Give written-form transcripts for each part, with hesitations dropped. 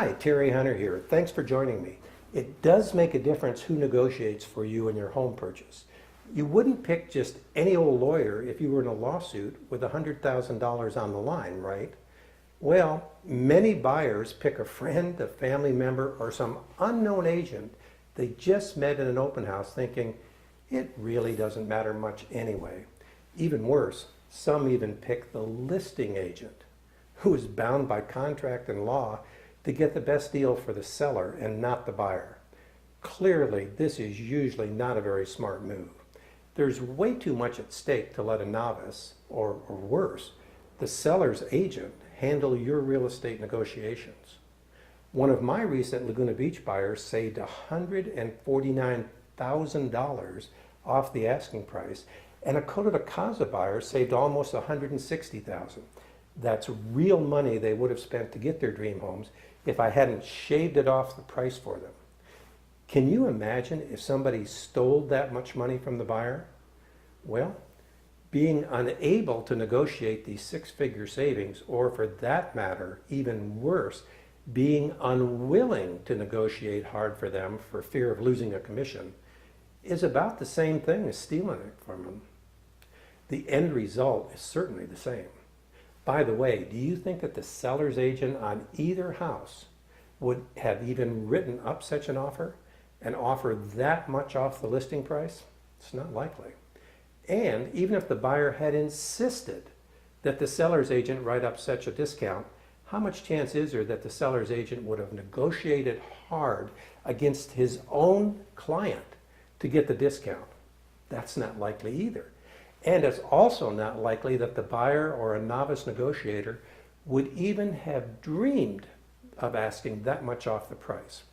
Hi, Terry Hunter here. Thanks for joining me. It does make a difference who negotiates for you in your home purchase. You wouldn't pick just any old lawyer if you were in a lawsuit with $100,000 on the line, right? Well, many buyers pick a friend, a family member, or some unknown agent they just met in an open house thinking, it really doesn't matter much anyway. Even worse, some even pick the listing agent, who is bound by contract and law to get the best deal for the seller and not the buyer. Clearly, this is usually not a very smart move. There's way too much at stake to let a novice, or worse, the seller's agent, handle your real estate negotiations. One of my recent Laguna Beach buyers saved $149,000 off the asking price, and a Coto de Casa buyer saved almost $160,000. That's real money they would have spent to get their dream homes if I hadn't shaved it off the price for them. Can you imagine if somebody stole that much money from the buyer? Well, being unable to negotiate these six-figure savings, or for that matter, even worse, being unwilling to negotiate hard for them for fear of losing a commission, is about the same thing as stealing it from them. The end result is certainly the same. By the way, do you think that the seller's agent on either house would have even written up such an offer and offer that much off the listing price? It's not likely. And even if the buyer had insisted that the seller's agent write up such a discount, how much chance is there that the seller's agent would have negotiated hard against his own client to get the discount? That's not likely either. And it's also not likely that the buyer or a novice negotiator would even have dreamed of asking that much off the price.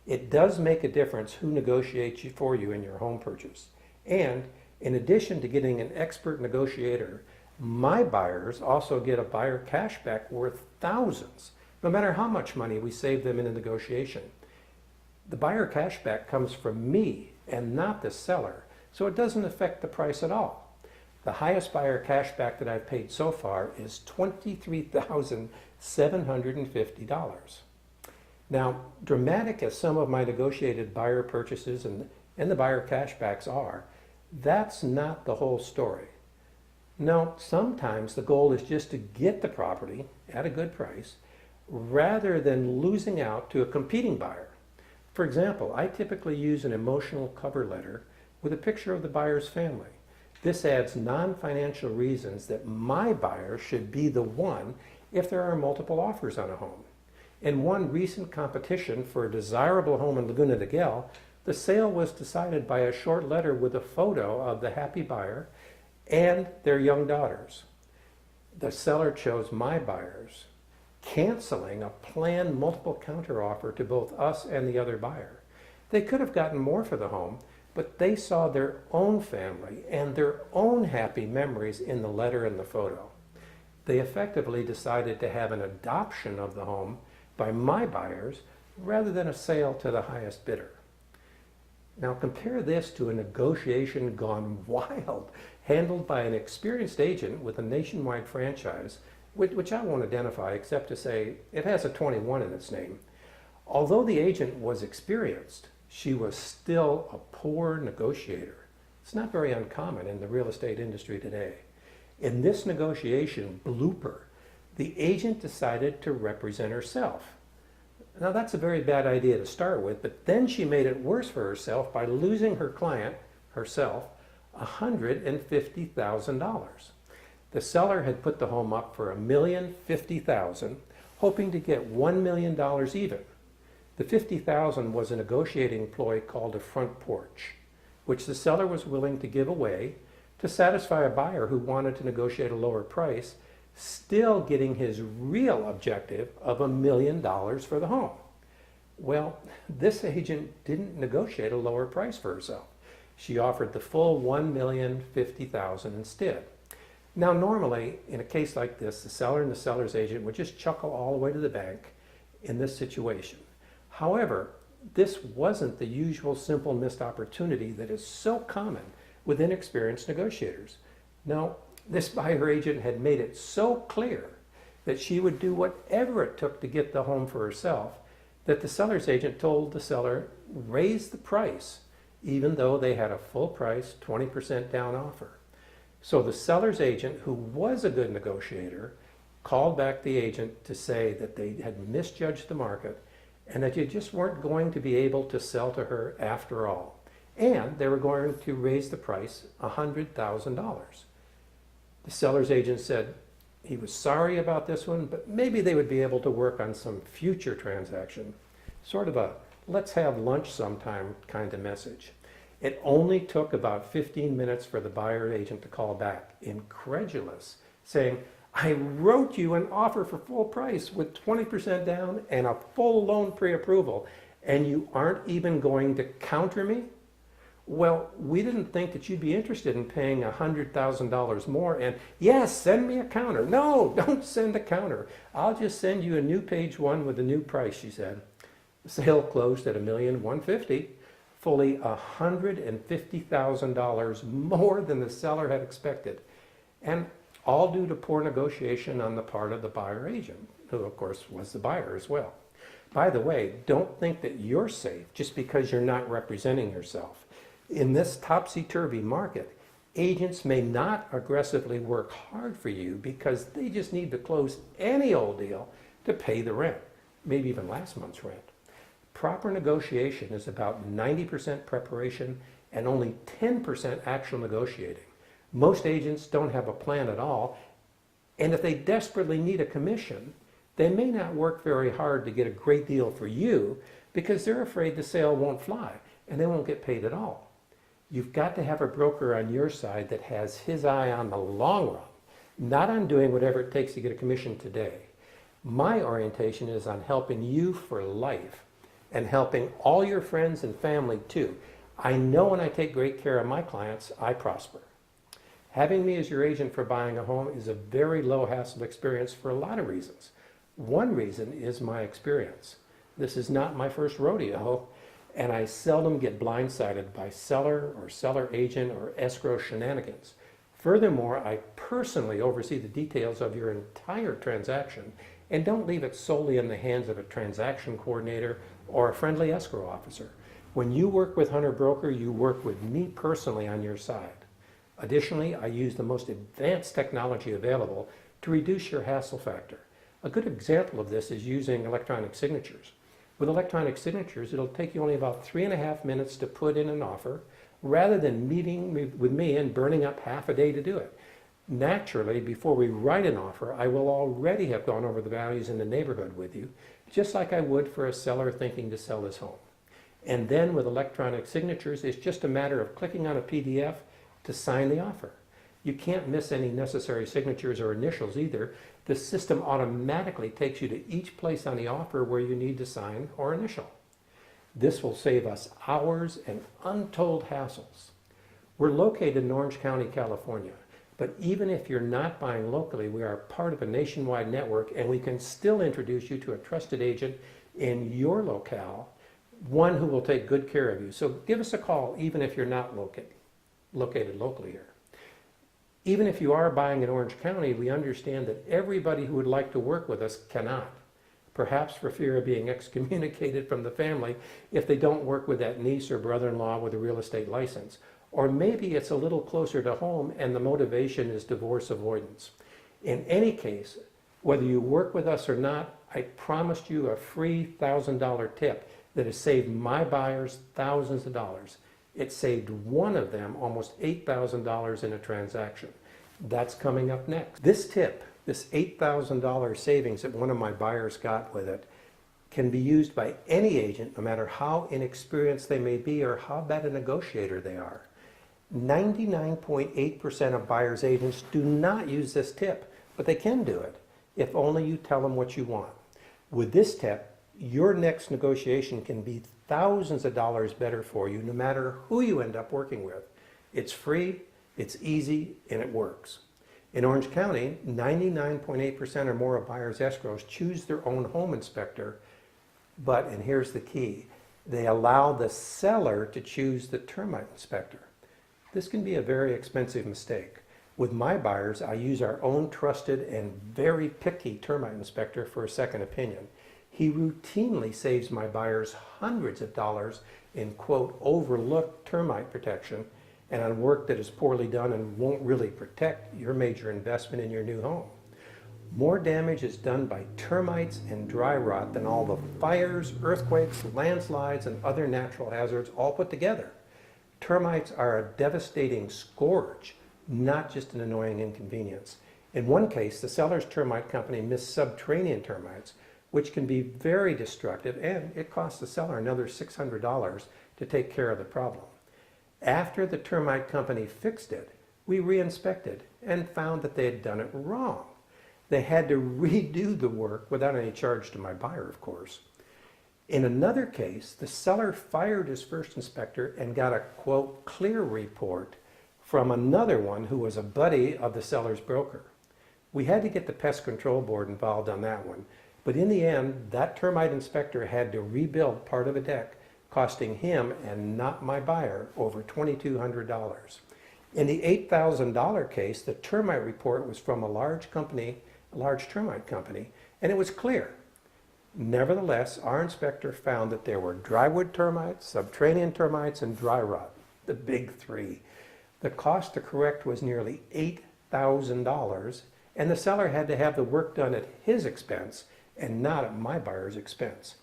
It does make a difference who negotiates for you in your home purchase. And in addition to getting an expert negotiator, my buyers also get a buyer cashback worth thousands, no matter how much money we save them in a negotiation. The buyer cashback comes from me and not the seller, so it doesn't affect the price at all. The highest buyer cashback that I've paid so far is $23,750. Now, dramatic as some of my negotiated buyer purchases and the buyer cashbacks are, that's not the whole story. No, sometimes the goal is just to get the property at a good price rather than losing out to a competing buyer. For example, I typically use an emotional cover letter with a picture of the buyer's family. This adds non-financial reasons that my buyer should be the one if there are multiple offers on a home. In one recent competition for a desirable home in Laguna de Guel, the sale was decided by a short letter with a photo of the happy buyer and their young daughters. The seller chose my buyers, canceling a planned multiple counteroffer to both us and the other buyer. They could have gotten more for the home, but they saw their own family and their own happy memories in the letter and the photo. They effectively decided to have an adoption of the home by my buyers rather than a sale to the highest bidder. Now compare this to a negotiation gone wild, handled by an experienced agent with a nationwide franchise, which I won't identify except to say it has a 21 in its name. Although the agent was experienced, she was still a poor negotiator. It's not very uncommon in the real estate industry today. In this negotiation blooper, the agent decided to represent herself. Now that's a very bad idea to start with, but then she made it worse for herself by losing her client, herself, $150,000. The seller had put the home up for $1,050,000, hoping to get $1 million even. The $50,000 was a negotiating ploy called a front porch, which the seller was willing to give away to satisfy a buyer who wanted to negotiate a lower price, still getting his real objective of $1 million for the home. Well, this agent didn't negotiate a lower price for herself. She offered the full $1,050,000 instead. Now normally, in a case like this, the seller and the seller's agent would just chuckle all the way to the bank in this situation. However, this wasn't the usual simple missed opportunity that is so common with inexperienced negotiators. No, this buyer agent had made it so clear that she would do whatever it took to get the home for herself, that the seller's agent told the seller, raise the price, even though they had a full price, 20% down offer. So the seller's agent, who was a good negotiator, called back the agent to say that they had misjudged the market and that you just weren't going to be able to sell to her after all. And they were going to raise the price $100,000. The seller's agent said he was sorry about this one, but maybe they would be able to work on some future transaction. Sort of a let's have lunch sometime kind of message. It only took about 15 minutes for the buyer agent to call back, incredulous, saying, I wrote you an offer for full price with 20% down and a full loan pre-approval, and you aren't even going to counter me? Well, we didn't think that you'd be interested in paying $100,000 more, and yes, send me a counter. No, don't send a counter. I'll just send you a new page one with a new price, she said. The sale closed at $1,150,000, fully $150,000 more than the seller had expected, and all due to poor negotiation on the part of the buyer agent, who of course was the buyer as well. By the way, don't think that you're safe just because you're not representing yourself. In this topsy-turvy market, agents may not aggressively work hard for you because they just need to close any old deal to pay the rent, maybe even last month's rent. Proper negotiation is about 90% preparation and only 10% actual negotiating. Most agents don't have a plan at all, and if they desperately need a commission, they may not work very hard to get a great deal for you because they're afraid the sale won't fly and they won't get paid at all. You've got to have a broker on your side that has his eye on the long run, not on doing whatever it takes to get a commission today. My orientation is on helping you for life and helping all your friends and family too. I know when I take great care of my clients, I prosper. Having me as your agent for buying a home is a very low hassle experience for a lot of reasons. One reason is my experience. This is not my first rodeo, and I seldom get blindsided by seller or seller agent or escrow shenanigans. Furthermore, I personally oversee the details of your entire transaction and don't leave it solely in the hands of a transaction coordinator or a friendly escrow officer. When you work with Hunter Broker, you work with me personally on your side. Additionally, I use the most advanced technology available to reduce your hassle factor. A good example of this is using electronic signatures. With electronic signatures, it'll take you only about 3.5 minutes to put in an offer, rather than meeting with me and burning up half a day to do it. Naturally, before we write an offer, I will already have gone over the values in the neighborhood with you, just like I would for a seller thinking to sell his home. And then with electronic signatures, it's just a matter of clicking on a PDF to sign the offer. You can't miss any necessary signatures or initials either. The system automatically takes you to each place on the offer where you need to sign or initial. This will save us hours and untold hassles. We're located in Orange County, California, but even if you're not buying locally, we are part of a nationwide network and we can still introduce you to a trusted agent in your locale, one who will take good care of you. So give us a call even if you're not located locally here. Even if you are buying in Orange County, we understand that everybody who would like to work with us cannot, perhaps for fear of being excommunicated from the family if they don't work with that niece or brother-in-law with a real estate license. Or maybe it's a little closer to home and the motivation is divorce avoidance. In any case, whether you work with us or not, I promised you a free $1,000 tip that has saved my buyers thousands of dollars. It saved one of them almost $8,000 in a transaction. That's coming up next. This tip, this $8,000 savings that one of my buyers got with it, can be used by any agent, no matter how inexperienced they may be or how bad a negotiator they are. 99.8% of buyers agents do not use this tip, but they can do it if only you tell them what you want. With this tip, your next negotiation can be thousands of dollars better for you no matter who you end up working with. It's free, it's easy, and it works. In Orange County, 99.8% or more of buyers' escrows choose their own home inspector, but, and here's the key, they allow the seller to choose the termite inspector. This can be a very expensive mistake. With my buyers, I use our own trusted and very picky termite inspector for a second opinion. He routinely saves my buyers hundreds of dollars in, quote, overlooked termite protection and on work that is poorly done and won't really protect your major investment in your new home. More damage is done by termites and dry rot than all the fires, earthquakes, landslides, and other natural hazards all put together. Termites are a devastating scourge, not just an annoying inconvenience. In one case, the seller's termite company missed subterranean termites, which can be very destructive, and it cost the seller another $600 to take care of the problem. After the termite company fixed it, we re-inspected and found that they had done it wrong. They had to redo the work without any charge to my buyer, of course. In another case, the seller fired his first inspector and got a, quote, clear report from another one who was a buddy of the seller's broker. We had to get the pest control board involved on that one, but in the end, that termite inspector had to rebuild part of a deck, costing him and not my buyer over $2,200. In the $8,000 case, the termite report was from a large termite company, and it was clear. Nevertheless, our inspector found that there were drywood termites, subterranean termites, and dry rot, the big three. The cost to correct was nearly $8,000, and the seller had to have the work done at his expense and not at my buyer's expense.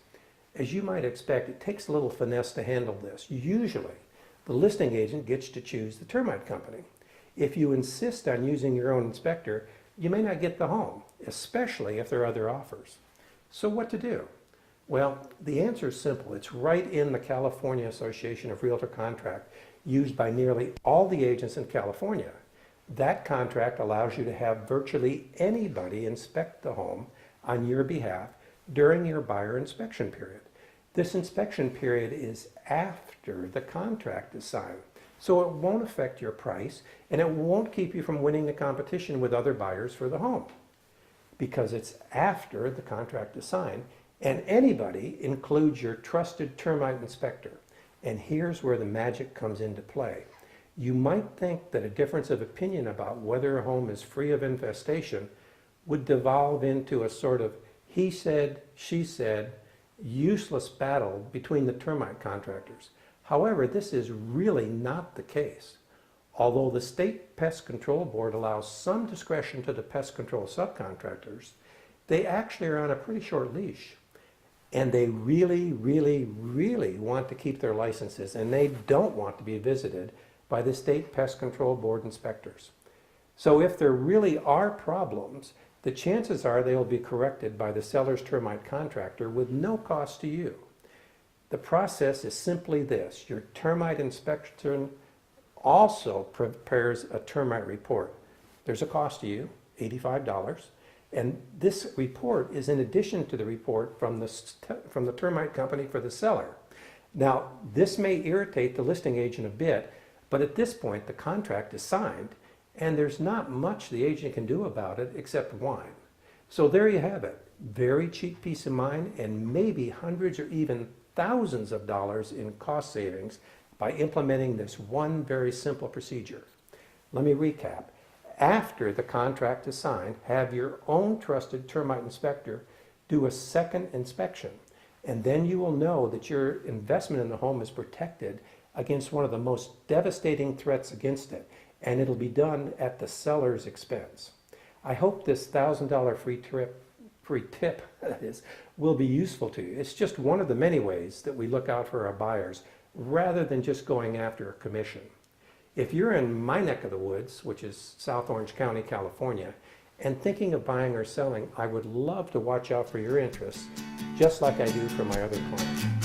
As you might expect, it takes a little finesse to handle this. Usually, the listing agent gets to choose the termite company. If you insist on using your own inspector, you may not get the home, especially if there are other offers. So what to do? Well, the answer is simple. It's right in the California Association of Realtor Contract, used by nearly all the agents in California. That contract allows you to have virtually anybody inspect the home on your behalf during your buyer inspection period. This inspection period is after the contract is signed, so it won't affect your price and it won't keep you from winning the competition with other buyers for the home, because it's after the contract is signed, and anybody includes your trusted termite inspector. And here's where the magic comes into play. You might think that a difference of opinion about whether a home is free of infestation would devolve into a sort of he said, she said, useless battle between the termite contractors. However, this is really not the case. Although the State Pest Control Board allows some discretion to the pest control subcontractors, they actually are on a pretty short leash. And they really, really, really want to keep their licenses, and they don't want to be visited by the State Pest Control Board inspectors. So if there really are problems, the chances are they will be corrected by the seller's termite contractor with no cost to you. The process is simply this. Your termite inspector also prepares a termite report. There's a cost to you, $85, and this report is in addition to the report from the termite company for the seller. Now, this may irritate the listing agent a bit, but at this point the contract is signed and there's not much the agent can do about it except whine. So there you have it. Very cheap peace of mind and maybe hundreds or even thousands of dollars in cost savings by implementing this one very simple procedure. Let me recap. After the contract is signed, have your own trusted termite inspector do a second inspection, and then you will know that your investment in the home is protected against one of the most devastating threats against it, and it'll be done at the seller's expense. I hope this $1,000 free tip that is, will be useful to you. It's just one of the many ways that we look out for our buyers rather than just going after a commission. If you're in my neck of the woods, which is South Orange County, California, and thinking of buying or selling, I would love to watch out for your interests, just like I do for my other clients.